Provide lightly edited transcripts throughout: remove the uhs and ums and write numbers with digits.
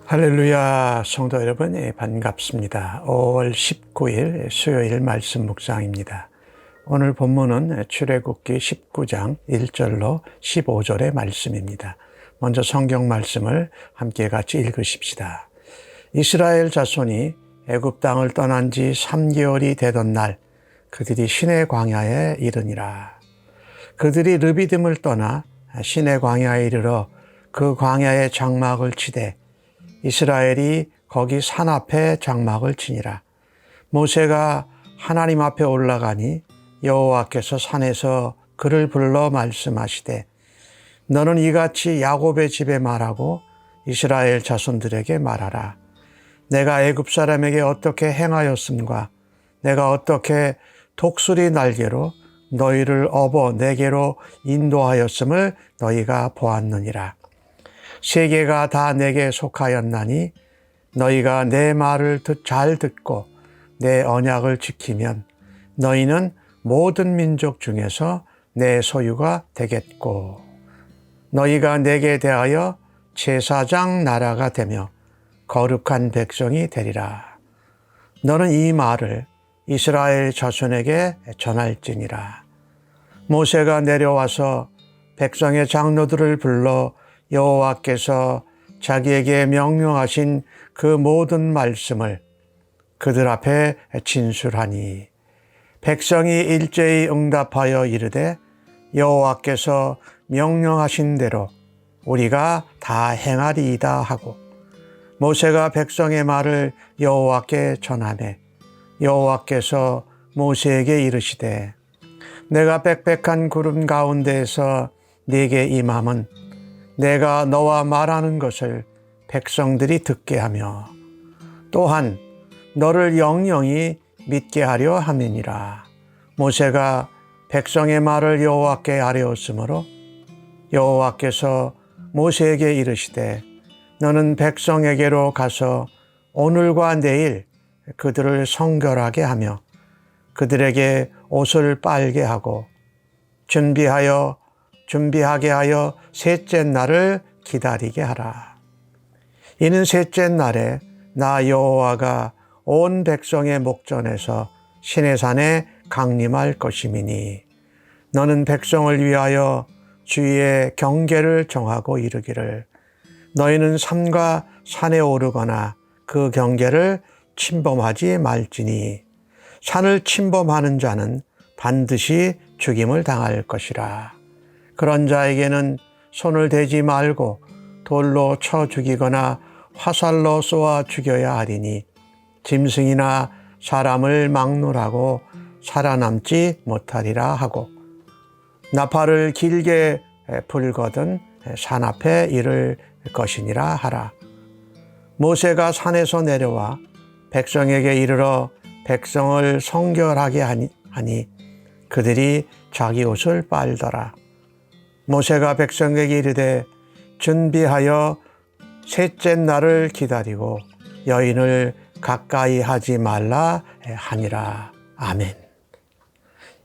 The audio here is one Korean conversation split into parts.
할렐루야, 성도 여러분, 반갑습니다. 5월 19일 수요일 말씀 묵상입니다. 오늘 본문은 출애굽기 19장 1절로 15절의 말씀입니다. 먼저 성경 말씀을 함께 같이 읽으십시다. 이스라엘 자손이 애굽 땅을 떠난 지 3개월이 되던 날 그들이 시내 광야에 이르니라. 그들이 르비딤을 떠나 시내 광야에 이르러 그 광야에 장막을 치되 이스라엘이 거기 산 앞에 장막을 치니라. 모세가 하나님 앞에 올라가니 여호와께서 산에서 그를 불러 말씀하시되 너는 이같이 야곱의 집에 말하고 이스라엘 자손들에게 말하라. 내가 애굽 사람에게 어떻게 행하였음과 내가 어떻게 독수리 날개로 너희를 업어 내게로 인도하였음을 너희가 보았느니라. 세계가 다 내게 속하였나니 너희가 내 말을 잘 듣고 내 언약을 지키면 너희는 모든 민족 중에서 내 소유가 되겠고 너희가 내게 대하여 제사장 나라가 되며 거룩한 백성이 되리라. 너는 이 말을 이스라엘 자손에게 전할지니라. 모세가 내려와서 백성의 장로들을 불러 여호와께서 자기에게 명령하신 그 모든 말씀을 그들 앞에 진술하니 백성이 일제히 응답하여 이르되 여호와께서 명령하신 대로 우리가 다 행하리이다 하고 모세가 백성의 말을 여호와께 전하매 여호와께서 모세에게 이르시되 내가 빽빽한 구름 가운데에서 네게 임함은 내가 너와 말하는 것을 백성들이 듣게 하며 또한 너를 영영히 믿게 하려 함이니라. 모세가 백성의 말을 여호와께 아뢰었으므로 여호와께서 모세에게 이르시되 너는 백성에게로 가서 오늘과 내일 그들을 성결하게 하며 그들에게 옷을 빨게 하고 준비하게 하여 셋째 날을 기다리게 하라. 이는 셋째 날에 나 여호와가 온 백성의 목전에서 시내산에 강림할 것임이니 너는 백성을 위하여 주의 경계를 정하고 이르기를 너희는 산과 산에 오르거나 그 경계를 침범하지 말지니 산을 침범하는 자는 반드시 죽임을 당할 것이라. 그런 자에게는 손을 대지 말고 돌로 쳐 죽이거나 화살로 쏘아 죽여야 하리니 짐승이나 사람을 막론하고 살아남지 못하리라 하고 나팔을 길게 불거든 산 앞에 이를 것이니라 하라. 모세가 산에서 내려와 백성에게 이르러 백성을 성결하게 하니 그들이 자기 옷을 빨더라. 모세가 백성에게 이르되 준비하여 셋째 날을 기다리고 여인을 가까이 하지 말라 하니라. 아멘.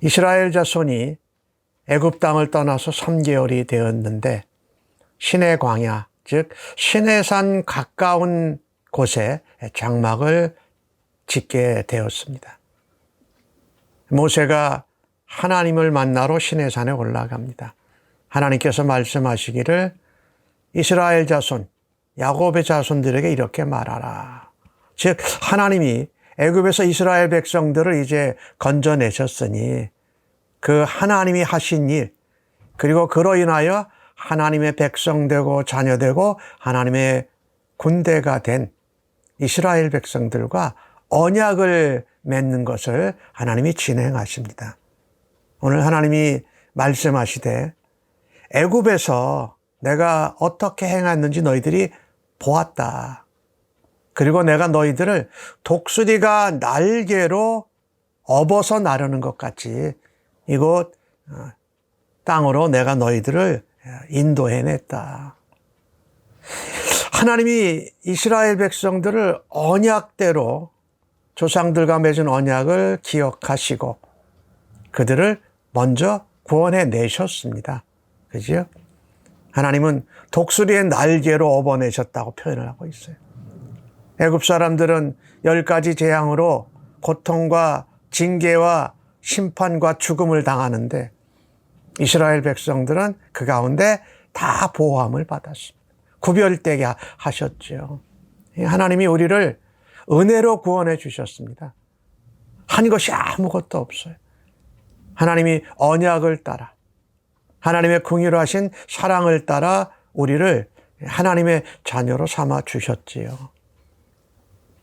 이스라엘 자손이 애굽 땅을 떠나서 3개월이 되었는데 시내 광야, 즉 시내산 가까운 곳에 장막을 짓게 되었습니다. 모세가 하나님을 만나러 시내산에 올라갑니다. 하나님께서 말씀하시기를 이스라엘 자손, 야곱의 자손들에게 이렇게 말하라. 즉 하나님이 애굽에서 이스라엘 백성들을 이제 건져내셨으니 그 하나님이 하신 일 그리고 그로 인하여 하나님의 백성되고 자녀되고 하나님의 군대가 된 이스라엘 백성들과 언약을 맺는 것을 하나님이 진행하십니다. 오늘 하나님이 말씀하시되 애굽에서 내가 어떻게 행했는지 너희들이 보았다. 그리고 내가 너희들을 독수리가 날개로 업어서 나르는 것 같이 이곳 땅으로 내가 너희들을 인도해냈다. 하나님이 이스라엘 백성들을 언약대로 조상들과 맺은 언약을 기억하시고 그들을 먼저 구원해 내셨습니다. 그죠? 하나님은 독수리의 날개로 업어내셨다고 표현을 하고 있어요. 애굽 사람들은 10가지 재앙으로 고통과 징계와 심판과 죽음을 당하는데 이스라엘 백성들은 그 가운데 다 보호함을 받았습니다. 구별되게 하셨죠. 하나님이 우리를 은혜로 구원해 주셨습니다. 한 것이 아무것도 없어요. 하나님이 언약을 따라 하나님의 긍휼하신 사랑을 따라 우리를 하나님의 자녀로 삼아 주셨지요.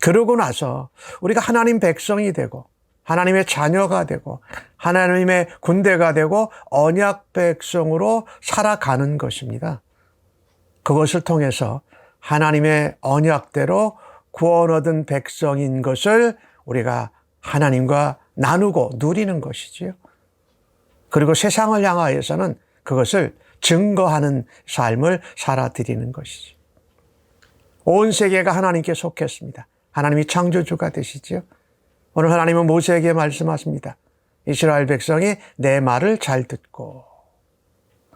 그러고 나서 우리가 하나님 백성이 되고 하나님의 자녀가 되고 하나님의 군대가 되고 언약 백성으로 살아가는 것입니다. 그것을 통해서 하나님의 언약대로 구원 얻은 백성인 것을 우리가 하나님과 나누고 누리는 것이지요. 그리고 세상을 향하여서는 그것을 증거하는 삶을 살아드리는 것이죠. 온 세계가 하나님께 속했습니다. 하나님이 창조주가 되시죠. 오늘 하나님은 모세에게 말씀하십니다. 이스라엘 백성이 내 말을 잘 듣고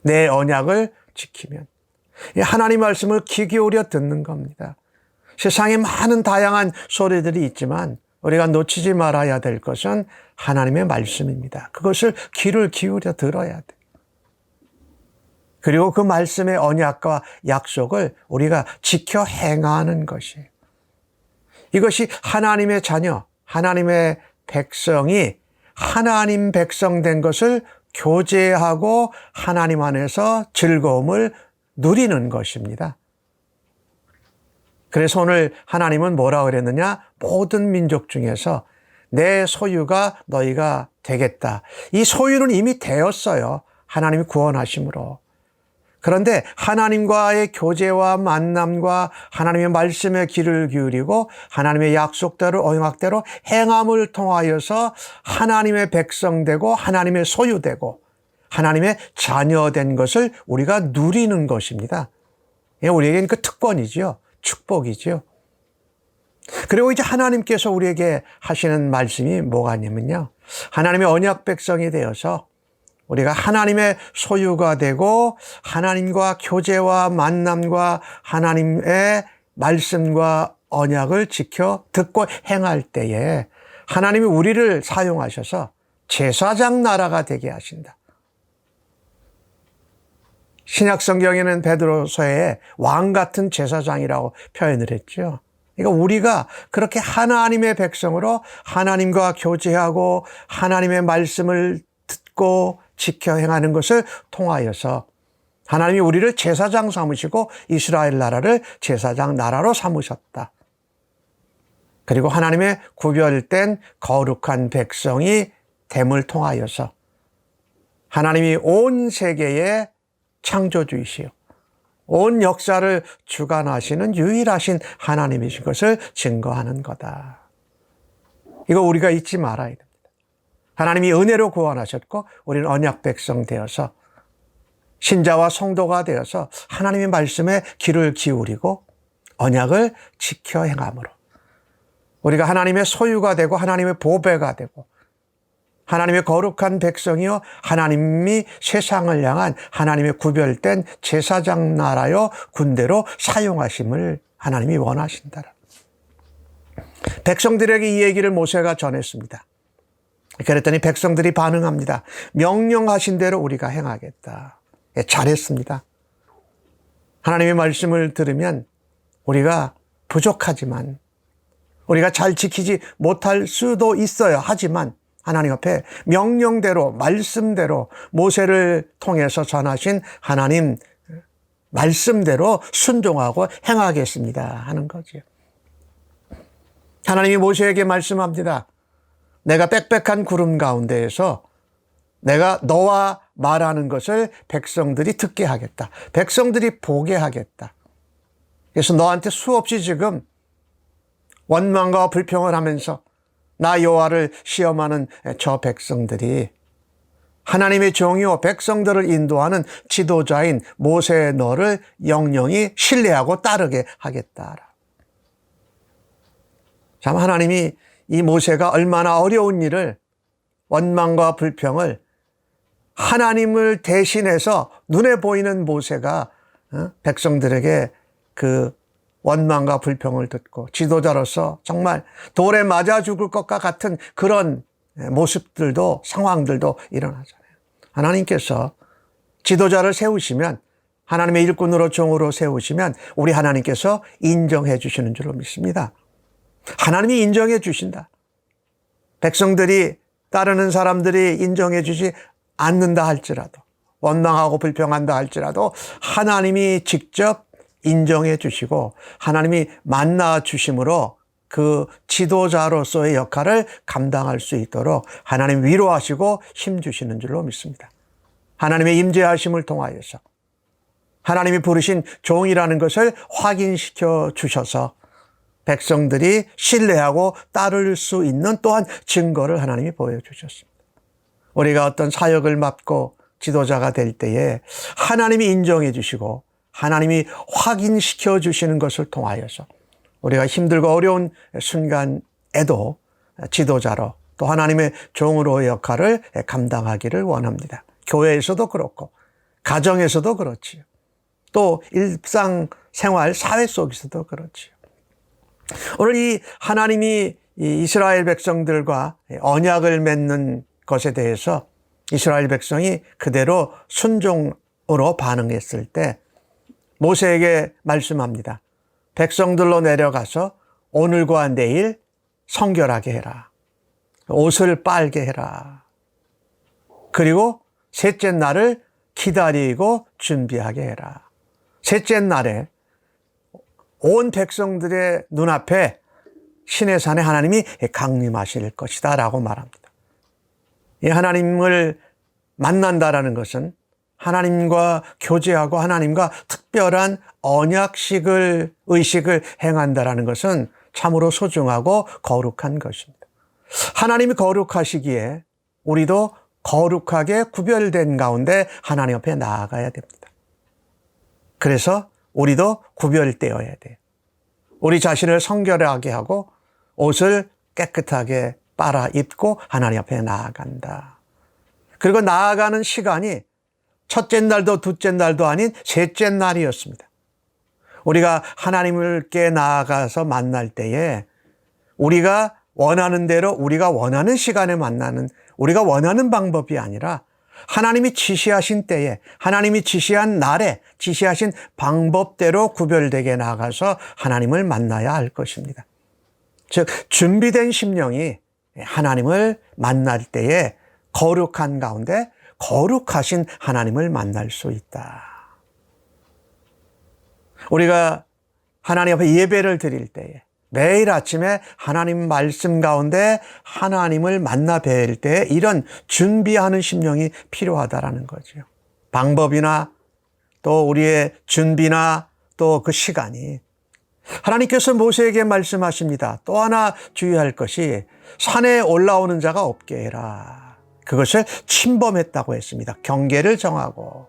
내 언약을 지키면, 하나님 말씀을 귀 기울여 듣는 겁니다. 세상에 많은 다양한 소리들이 있지만 우리가 놓치지 말아야 될 것은 하나님의 말씀입니다. 그것을 귀를 기울여 들어야 돼. 그리고 그 말씀의 언약과 약속을 우리가 지켜 행하는 것이에요. 이것이 하나님의 자녀, 하나님의 백성이 하나님 백성 된 것을 교제하고 하나님 안에서 즐거움을 누리는 것입니다. 그래서 오늘 하나님은 뭐라고 그랬느냐? 모든 민족 중에서 내 소유가 너희가 되겠다. 이 소유는 이미 되었어요. 하나님이 구원하심으로. 그런데 하나님과의 교제와 만남과 하나님의 말씀에 귀를 기울이고 하나님의 약속대로 언약대로 행함을 통하여서 하나님의 백성 되고 하나님의 소유되고 하나님의 자녀된 것을 우리가 누리는 것입니다. 우리에게는 그 특권이죠. 축복이죠. 그리고 이제 하나님께서 우리에게 하시는 말씀이 뭐가 있냐면요. 하나님의 언약 백성이 되어서 우리가 하나님의 소유가 되고 하나님과 교제와 만남과 하나님의 말씀과 언약을 지켜 듣고 행할 때에 하나님이 우리를 사용하셔서 제사장 나라가 되게 하신다. 신약 성경에는 베드로서에 왕 같은 제사장이라고 표현을 했죠. 그러니까 우리가 그렇게 하나님의 백성으로 하나님과 교제하고 하나님의 말씀을 듣고 지켜 행하는 것을 통하여서 하나님이 우리를 제사장 삼으시고 이스라엘 나라를 제사장 나라로 삼으셨다. 그리고 하나님의 구별된 거룩한 백성이 됨을 통하여서 하나님이 온 세계의 창조주이시요 온 역사를 주관하시는 유일하신 하나님이신 것을 증거하는 거다. 이거 우리가 잊지 말아야 됩니다. 하나님이 은혜로 구원하셨고 우리는 언약 백성 되어서 신자와 성도가 되어서 하나님의 말씀에 귀를 기울이고 언약을 지켜 행함으로 우리가 하나님의 소유가 되고 하나님의 보배가 되고 하나님의 거룩한 백성이요 하나님이 세상을 향한 하나님의 구별된 제사장 나라요 군대로 사용하심을 하나님이 원하신다. 백성들에게 이 얘기를 모세가 전했습니다. 그랬더니 백성들이 반응합니다. 명령하신 대로 우리가 행하겠다. 잘했습니다. 하나님의 말씀을 들으면 우리가 부족하지만 우리가 잘 지키지 못할 수도 있어요. 하지만 하나님 앞에 명령대로 말씀대로 모세를 통해서 전하신 하나님 말씀대로 순종하고 행하겠습니다 하는 거죠. 하나님이 모세에게 말씀합니다. 내가 빽빽한 구름 가운데에서 내가 너와 말하는 것을 백성들이 듣게 하겠다. 백성들이 보게 하겠다. 그래서 너한테 수없이 지금 원망과 불평을 하면서 나 여호와를 시험하는 저 백성들이 하나님의 종이요 백성들을 인도하는 지도자인 모세의 너를 영영히 신뢰하고 따르게 하겠다. 참 하나님이 이 모세가 얼마나 어려운 일을 원망과 불평을 하나님을 대신해서 눈에 보이는 모세가 백성들에게 그 원망과 불평을 듣고 지도자로서 정말 돌에 맞아 죽을 것과 같은 그런 모습들도 상황들도 일어나잖아요. 하나님께서 지도자를 세우시면, 하나님의 일꾼으로 종으로 세우시면 우리 하나님께서 인정해 주시는 줄로 믿습니다. 하나님이 인정해 주신다. 백성들이, 따르는 사람들이 인정해 주지 않는다 할지라도, 원망하고 불평한다 할지라도 하나님이 직접 인정해 주시고 하나님이 만나 주심으로 그 지도자로서의 역할을 감당할 수 있도록 하나님 위로하시고 힘주시는 줄로 믿습니다. 하나님의 임재하심을 통하여서 하나님이 부르신 종이라는 것을 확인시켜 주셔서 백성들이 신뢰하고 따를 수 있는 또한 증거를 하나님이 보여주셨습니다. 우리가 어떤 사역을 맡고 지도자가 될 때에 하나님이 인정해 주시고 하나님이 확인시켜 주시는 것을 통하여서 우리가 힘들고 어려운 순간에도 지도자로 또 하나님의 종으로의 역할을 감당하기를 원합니다. 교회에서도 그렇고 가정에서도 그렇지요. 또 일상생활 사회 속에서도 그렇지요. 오늘 이 하나님이 이 이스라엘 백성들과 언약을 맺는 것에 대해서 이스라엘 백성이 그대로 순종으로 반응했을 때 모세에게 말씀합니다. 백성들로 내려가서 오늘과 내일 성결하게 해라. 옷을 빨게 해라. 그리고 셋째 날을 기다리고 준비하게 해라. 셋째 날에 온 백성들의 눈앞에 시내산에 하나님이 강림하실 것이다 라고 말합니다. 이 하나님을 만난다라는 것은 하나님과 교제하고 하나님과 특별한 언약식을, 의식을 행한다라는 것은 참으로 소중하고 거룩한 것입니다. 하나님이 거룩하시기에 우리도 거룩하게 구별된 가운데 하나님 앞에 나아가야 됩니다. 그래서 우리도 구별되어야 돼요. 우리 자신을 성결하게 하고 옷을 깨끗하게 빨아 입고 하나님 앞에 나아간다. 그리고 나아가는 시간이 첫째 날도 둘째 날도 아닌 셋째 날이었습니다. 우리가 하나님께 나아가서 만날 때에 우리가 원하는 대로 우리가 원하는 시간에 만나는, 우리가 원하는 방법이 아니라 하나님이 지시하신 때에, 하나님이 지시한 날에, 지시하신 방법대로 구별되게 나아가서 하나님을 만나야 할 것입니다. 즉 준비된 심령이 하나님을 만날 때에 거룩한 가운데 거룩하신 하나님을 만날 수 있다. 우리가 하나님 앞에 예배를 드릴 때에 매일 아침에 하나님 말씀 가운데 하나님을 만나 뵐 때 이런 준비하는 심령이 필요하다라는 거죠. 방법이나 또 우리의 준비나 또 그 시간이, 하나님께서 모세에게 말씀하십니다. 또 하나 주의할 것이 산에 올라오는 자가 없게 해라. 그것을 침범했다고 했습니다. 경계를 정하고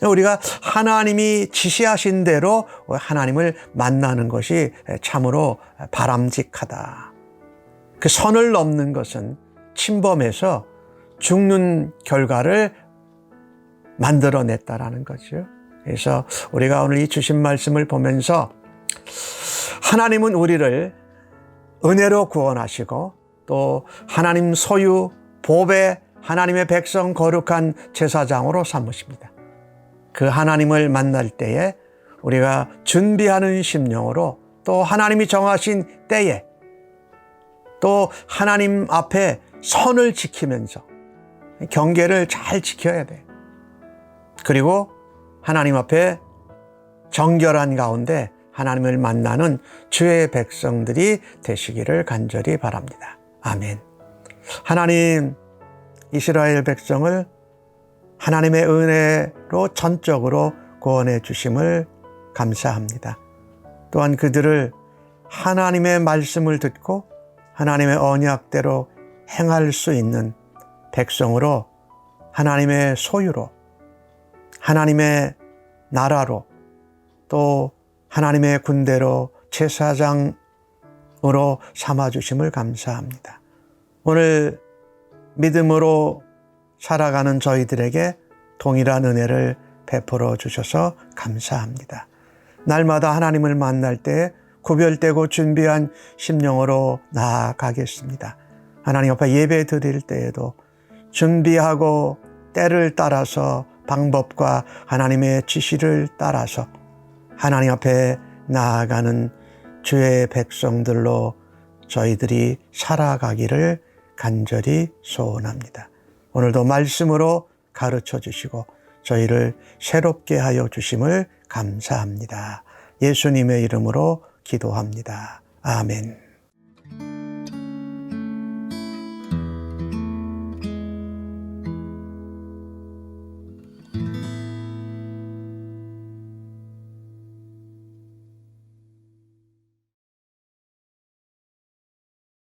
우리가 하나님이 지시하신 대로 하나님을 만나는 것이 참으로 바람직하다. 그 선을 넘는 것은 침범해서 죽는 결과를 만들어냈다라는 거죠. 그래서 우리가 오늘 이 주신 말씀을 보면서 하나님은 우리를 은혜로 구원하시고 또 하나님 소유 보배 하나님의 백성 거룩한 제사장으로 삼으십니다. 그 하나님을 만날 때에 우리가 준비하는 심령으로 또 하나님이 정하신 때에 또 하나님 앞에 선을 지키면서 경계를 잘 지켜야 돼요. 그리고 하나님 앞에 정결한 가운데 하나님을 만나는 주의 백성들이 되시기를 간절히 바랍니다. 아멘. 하나님, 이스라엘 백성을 하나님의 은혜로 전적으로 구원해 주심을 감사합니다. 또한 그들을 하나님의 말씀을 듣고 하나님의 언약대로 행할 수 있는 백성으로, 하나님의 소유로, 하나님의 나라로, 또 하나님의 군대로 제사장으로 삼아주심을 감사합니다. 오늘 믿음으로 살아가는 저희들에게 동일한 은혜를 베풀어 주셔서 감사합니다. 날마다 하나님을 만날 때 구별되고 준비한 심령으로 나아가겠습니다. 하나님 앞에 예배 드릴 때에도 준비하고 때를 따라서 방법과 하나님의 지시를 따라서 하나님 앞에 나아가는 주의 백성들로 저희들이 살아가기를 간절히 소원합니다. 오늘도 말씀으로 가르쳐 주시고 저희를 새롭게 하여 주심을 감사합니다. 예수님의 이름으로 기도합니다. 아멘.